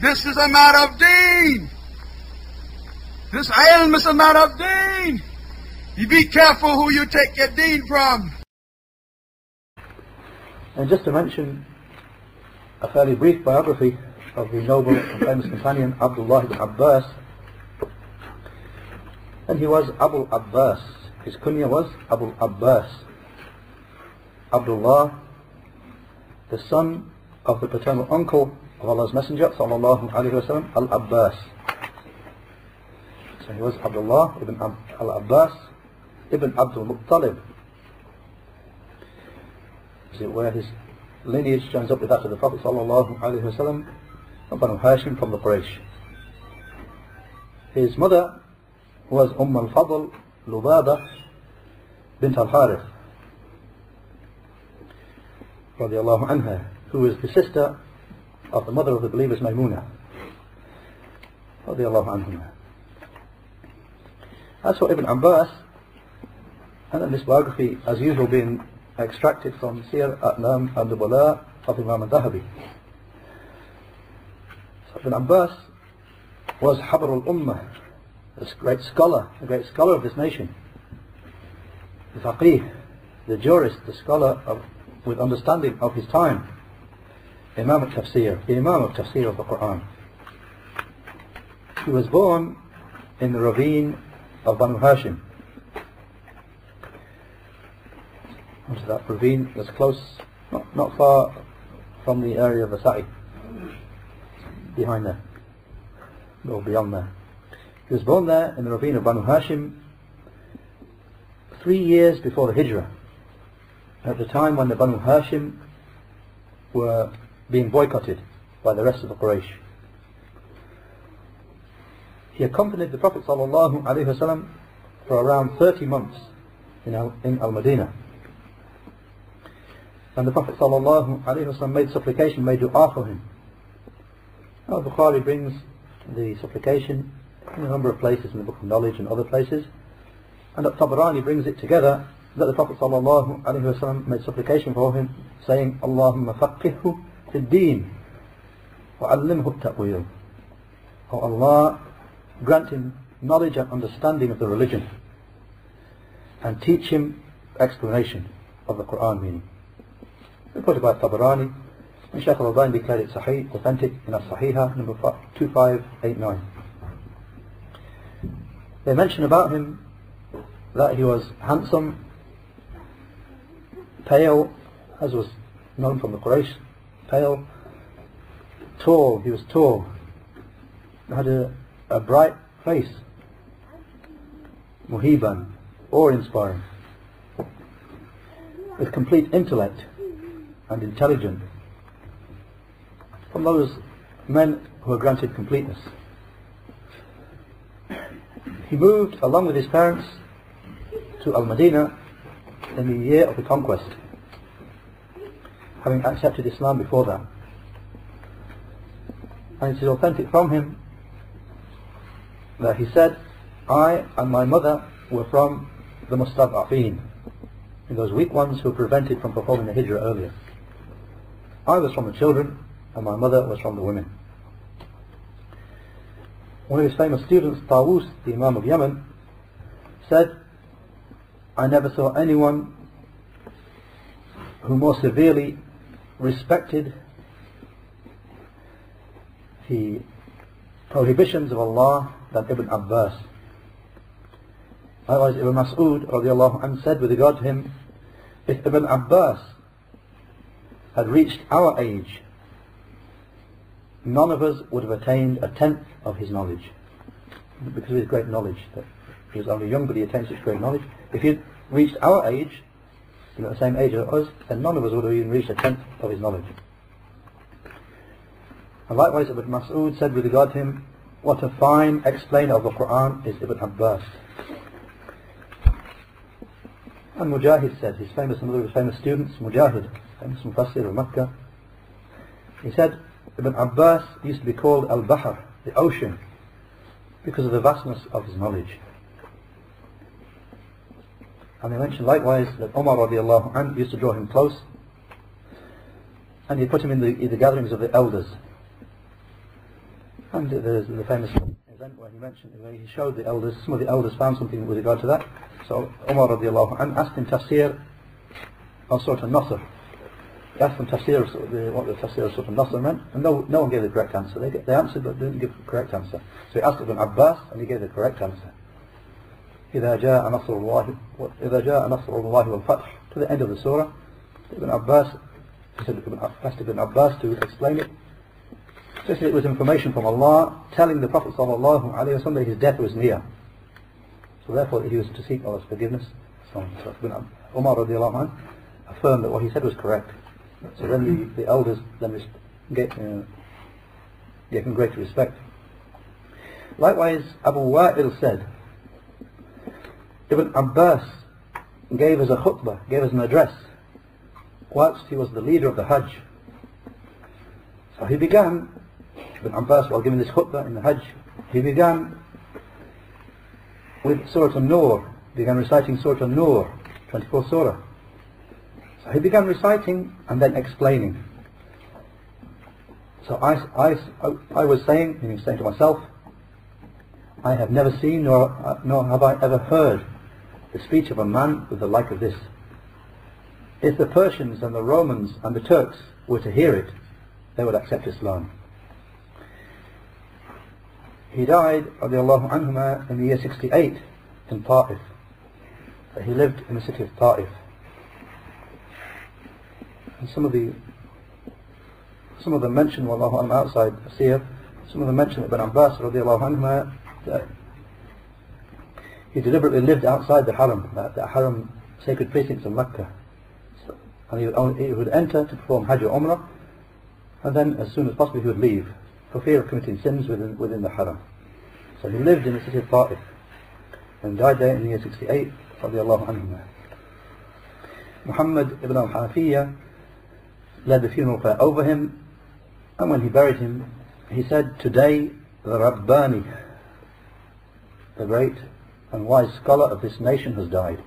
This is a matter of deen. This ilm is a matter of deen. You be careful who you take your deen from. And just to mention a fairly brief biography of the noble and famous companion Abdullah ibn Abbas. And he was Abu Abbas. His kunya was Abu Abbas. Abdullah, the son of the paternal uncle of Allah's Messenger sallallahu alaihi wasallam, Al-Abbas. So he was Abdullah ibn Al-Abbas ibn Abdul Muttalib. Is it where his lineage joins up with that of the Prophet sallallahu alaihi wasallam, Banu Hashim from the Quraysh. His mother was Al-Fadl Lubaba bint Al-Harith radiyallahu anha, who was the sister of the mother of the believers, Maymuna radiyallahu anha. As for Ibn Abbas, and in this biography, as usual, being extracted from Siyar A'lam al-Nubala of Imam al-Dhahabi. So Ibn Abbas was Habr al-Ummah, a great scholar of this nation, the faqih, the jurist, the scholar with understanding of his time, Imam al-Tafsir, the Imam of Tafsir of the Quran. He was born in the ravine of Banu Hashim. Onto that ravine that's close, not far from the area of the Sa'i, behind there, or beyond there. He was born there in the ravine of Banu Hashim 3 years before the Hijrah, at the time when the Banu Hashim were being boycotted by the rest of the Quraysh. He accompanied the Prophet ﷺ for around 30 months in Al-Madinah. And the Prophet ﷺ made supplication, made dua for him. Al-Bukhari brings the supplication in a number of places in the Book of Knowledge and other places. And At-Tabarani brings it together that the Prophet ﷺ made supplication for him, saying, Allahumma faqihhu fid deen wa allimhu at-ta'wil. Oh Allah, grant him knowledge and understanding of the religion, and teach him explanation of the Quran meaning. Reported by Tabarani, and Shaykh al-Albani declared it sahih, authentic, in As-Sahihah, number 2589. They mention about him that he was handsome, pale, as was known from the Quraysh, pale, tall, he was tall, had a bright face, muhiban, awe-inspiring, with complete intellect and intelligent, from those men who are granted completeness. He moved along with his parents to Al-Madinah in the year of the conquest, having accepted Islam before that. And it is authentic from him that he said, I and my mother were from the Mustad'afin, in those weak ones who were prevented from performing the Hijrah earlier. I was from the children and my mother was from the women. One of his famous students, Tawus, the Imam of Yemen, said, I never saw anyone who more severely respected the prohibitions of Allah than Ibn Abbas. Likewise, Ibn Mas'ud radiallahu anhu said with regard to him, if Ibn Abbas had reached our age, none of us would have attained a tenth of his knowledge, because of his great knowledge. That he was only young, but he attained such great knowledge. If he had reached our age, the same age as us, then none of us would have even reached a tenth of his knowledge. And likewise, Ibn Mas'ud said with regard to him, what a fine explainer of the Quran is Ibn Abbas. And Mujahid said, another of his famous students, Mujahid, famous Mufassir of Makkah, he said, Ibn Abbas used to be called Al-Bahr, the ocean, because of the vastness of his knowledge. And they mentioned likewise that Umar radiallahu anhu used to draw him close, and he put him in the gatherings of the elders. And there's the famous event where he mentioned, where he showed the elders, some of the elders found something with regard to that. So Umar radiallahu anhu asked him tafsir of Surah Al-Nasr. He asked them tafsir, what the tafsir of Surah Al-Nasr meant, and no one gave the correct answer. They answered but didn't give the correct answer. So he asked Ibn Abbas, and he gave the correct answer. إِذَا جَاءَ نَصْرُ اللَّهِ وَالْفَتْحِ, to the end of the surah. Ibn Abbas, he said, asked Ibn Abbas to explain it. So it was information from Allah telling the Prophet sallallahu alaihi wasallam that his death was near. So therefore he was to seek Allah's forgiveness. So Umar radiallahu anhu affirmed that what he said was correct. So then the elders then gave him great respect. Likewise, Abu Wa'il said, Ibn Abbas gave us a khutbah, gave us an address, whilst he was the leader of the Hajj. So he began, Ibn Abbas, while giving this khutbah in the Hajj, he began with Surah An-Nur, began reciting Surah An-Nur, 24th surah. So he began reciting and then explaining. So I was saying, meaning saying to myself, I have never seen nor have I ever heard the speech of a man with the like of this. If the Persians and the Romans and the Turks were to hear it, they would accept Islam. He died, radiallahu anhuma, in the year 68 in Ta'if. So he lived in the city of Ta'if. And some of them mention, wallahu alam, outside Siyar, some of them mention Ibn Abbas radiallahu anhuma, that he deliberately lived outside the Haram, the Haram sacred precincts of Mecca. And he would enter to perform Hajj or Umrah, and then as soon as possible he would leave, for fear of committing sins within the Haram. So he lived in the city of Ta'if, and died there in the year 68, radiallahu anhu. Muhammad ibn al-Hanafiyyah led the funeral prayer over him, and when he buried him, he said, "Today the Rabbani, the great and wise scholar of this nation, has died."